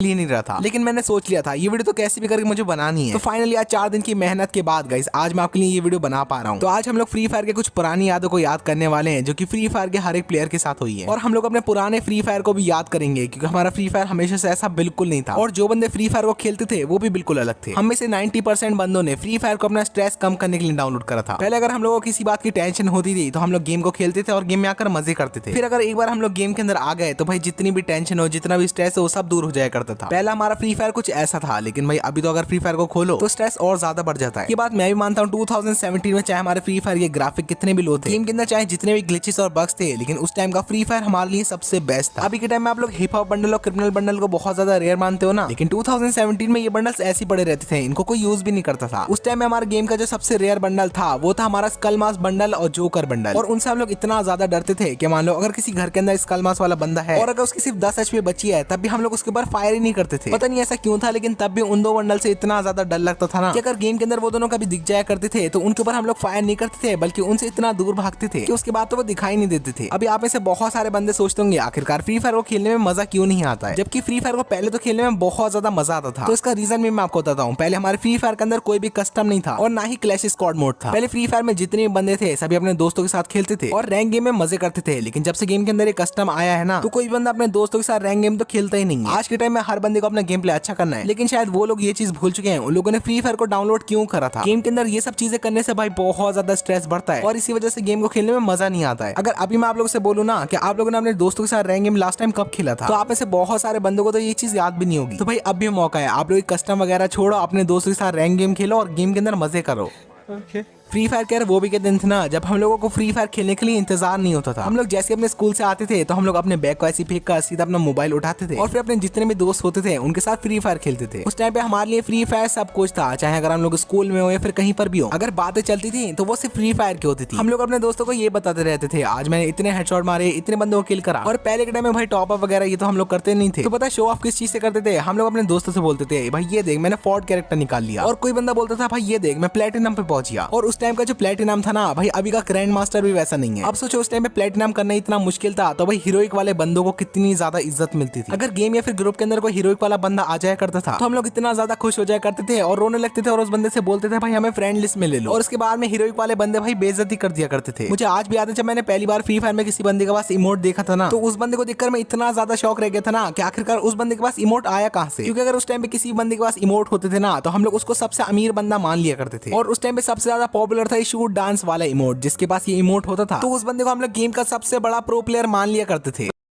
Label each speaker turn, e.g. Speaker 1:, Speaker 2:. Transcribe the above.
Speaker 1: ही नहीं रहा था, लेकिन मैंने सोच लिया था ये वीडियो तो कैसे भी करके मुझे बनानी है। तो फाइनली आज 4 दिन की मेहनत के बाद गाइस आज मैं आपके लिए ये वीडियो बना पा रहा हूँ। तो आज हम लोग फ्री फायर के कुछ पुरानी यादों को याद करने वाले हैं जो कि फ्री फायर के हर एक प्लेयर के साथ हुई है, और हम लोग अपने पुराने फ्री फायर को भी याद करेंगे क्योंकि हमारा फ्री फायर हमेशा से ऐसा बिल्कुल नहीं था, और जो बंदे फ्री फायर को खेलते थे वो भी बिल्कुल अलग थे। हम में से 90% बंदों ने फ्री फायर को अपना स्ट्रेस कम करने के लिए डाउनलोड करा था। पहले अगर हम लोगों को किसी बात की टेंशन होती थी तो हम लोग गेम को खेलते थे और गेम में आकर मजे करते थे। फिर अगर एक बार हम लोग गेम के अंदर आ गए तो भाई जितनी भी टेंशन हो, जितना भी स्ट्रेस हो, सब दूर हो जाया करता था। पहला हमारा फ्री फायर कुछ ऐसा था, लेकिन भाई अभी तो अगर फ्री फायर को खोलो तो स्ट्रेस और ज्यादा बढ़ जाता है। ये बात मैं भी मानता हूँ। 2017 में चाहे हमारे फ्री फायर के ग्राफिक कितने भी लो थे, गेम के अंदर चाहे जितने भी ग्लिचेस और बग्स थे, लेकिन उस टाइम का फ्री फायर हमारे लिए सबसे बेस्ट था। अभी के टाइम में आप लोग हिप हॉप बंडल और क्रिमिनल बंडल को बहुत ज्यादा रेयर मानते हो ना, लेकिन 2017 में ये बंडल्स ऐसे पड़े रहते थे, इनको कोई यूज भी नहीं करता था। उस टाइम में हमारे गेम का जो सबसे रेयर बंडल था वो था हमारा स्कल मास्क बंडल और जोकर बंडल, और उनसे हम लोग इतना ज्यादा डरते थे कि मान लो अगर किसी घर के अंदर स्कल मास्क वाला बंदा है और अगर उसकी सिर्फ 10 HP बची है तब भी हम लोग उसके ऊपर फायर ही नहीं करते थे। पता नहीं ऐसा क्यों था, लेकिन तब भी उन दो बंडल से इतना ज्यादा डर लगता था ना कि अगर गेम के अंदर वो दोनों कभी दिख जाया करते थे तो उनके ऊपर हम लोग फायर नहीं करते थे, बल्कि उनसे इतना दूर भागते थे कि उसके बाद तो वो दिखाई नहीं देते थे। अभी आप में से बहुत सारे बंदे सोचते होंगे आखिरकार फ्री फायर को खेलने में मजा क्यों नहीं आता है, जबकि फ्री फायर को पहले तो खेलने में बहुत ज्यादा मजा आता था। तो इसका रीजन भी मैं आपको बताता हूँ। पहले हमारे फ्री फायर के अंदर कोई भी कस्टम नहीं था और ना ही क्लैश स्क्वाड मोड था। पहले फ्री फायर में जितने भी बंदे थे सभी अपने दोस्तों के साथ खेलते थे और रैंक गेम में मजे करते थे, लेकिन जब से गेम के अंदर एक कस्टम आया है ना तो कोई बंदा अपने दोस्तों के साथ रैंक गेम तो खेलता ही नहीं है। आज के टाइम में हर बंदे को अपना गेम प्ले अच्छा करना है, लेकिन शायद वो लोग ये चीज भूल चुके हैं उन लोगों ने फ्री फायर को डाउनलोड क्यों करा था। गेम के अंदर ये सब चीजें करने से भाई बहुत ज्यादा स्ट्रेस बढ़ता है और इसी वजह से गेम को खेलने में मजा नहीं आता है। अगर अभी मैं आप लोगों से बोलूं ना कि आप लोगों ने अपने दोस्तों के साथ रैंक गेम लास्ट टाइम कब खेला था, तो आप में से बहुत सारे बंदों को तो ये चीज याद भी नहीं होगी। तो भाई अब भी मौका है, आप लोग कस्टम वगैरह छोड़ो, अपने दोस्तों के साथ रैंक गेम खेलो और गेम के अंदर मजे करो। फ्री फायर के वो भी के दिन थे ना जब हम लोगों को फ्री फायर खेलने के लिए इंतजार नहीं होता था। हम लोग जैसे अपने स्कूल से आते थे तो हम लोग अपने बैग को ऐसे फेंक कर सीधा अपना मोबाइल उठाते थे और फिर अपने जितने भी दोस्त होते थे उनके साथ फ्री फायर खेलते थे। उस टाइम पे हमारे लिए फ्री फायर सब कुछ था, चाहे अगर हम लोग स्कूल में हो या फिर कहीं पर भी हो। अगर बातें चलती थी तो वो सिर्फ फ्री फायर की होती थी। हम लोग अपने दोस्तों को ये बताते रहते थे आज मैंने इतने हेडशॉट मारे, इतने बंदों को किल करा। और पहले के टाइम में भाई टॉप अप वगैरह ये तो हम लोग करते नहीं थे। तो पता है शो ऑफ किस चीज से करते थे, हम लोग अपने दोस्तों से बोलते थे भाई ये देख मैंने फोर्ट कैरेक्टर निकाल लिया, और कोई बंदा बोलता था भाई ये देख मैं प्लेटिनम पे पहुंच गया। और उस टाइम का जो प्लेटिनम था ना भाई अभी का ग्रैंड मास्टर भी वैसा नहीं है। अब सोचो उस टाइम पे प्लेटिनम करना इतना मुश्किल था तो भाई हीरोइक वाले बंदों को कितनी ज्यादा इज्जत मिलती थी। अगर गेम या फिर ग्रुप के अंदर कोई हीरोइक वाला बंदा आ जाया करता था तो हम लोग इतना ज्यादा खुश हो जाया करते थे और रोने लगते थे और उस बंदे से बोलते थे भाई हमें फ्रेंड लिस्ट में ले लो। और उसके बाद में हीरोइक वाले बंदे भाई बेइज्जती कर दिया करते थे। मुझे आज भी याद है जब मैंने पहली बार फ्री फायर में किसी बंदे के पास इमोट देखा था ना तो उस बंदे को देखकर मैं इतना ज्यादा शौक रह गया था ना कि आखिरकार उस बंदे के पास इमोट आया कहां से। क्योंकि अगर उस टाइम पे किसी बंदे के पास इमोट होते थे ना तो हम लोग उसको सबसे अमीर बंदा मान लिया करते थे। और उस टाइम पे सबसे ज्यादा पॉपुलर था शूट डांस वाला इमोट, जिसके पास ये इमोट होता था तो उस बंदे को हम लोग गेम का सबसे बड़ा प्रो प्लेयर मान लिया करते थे।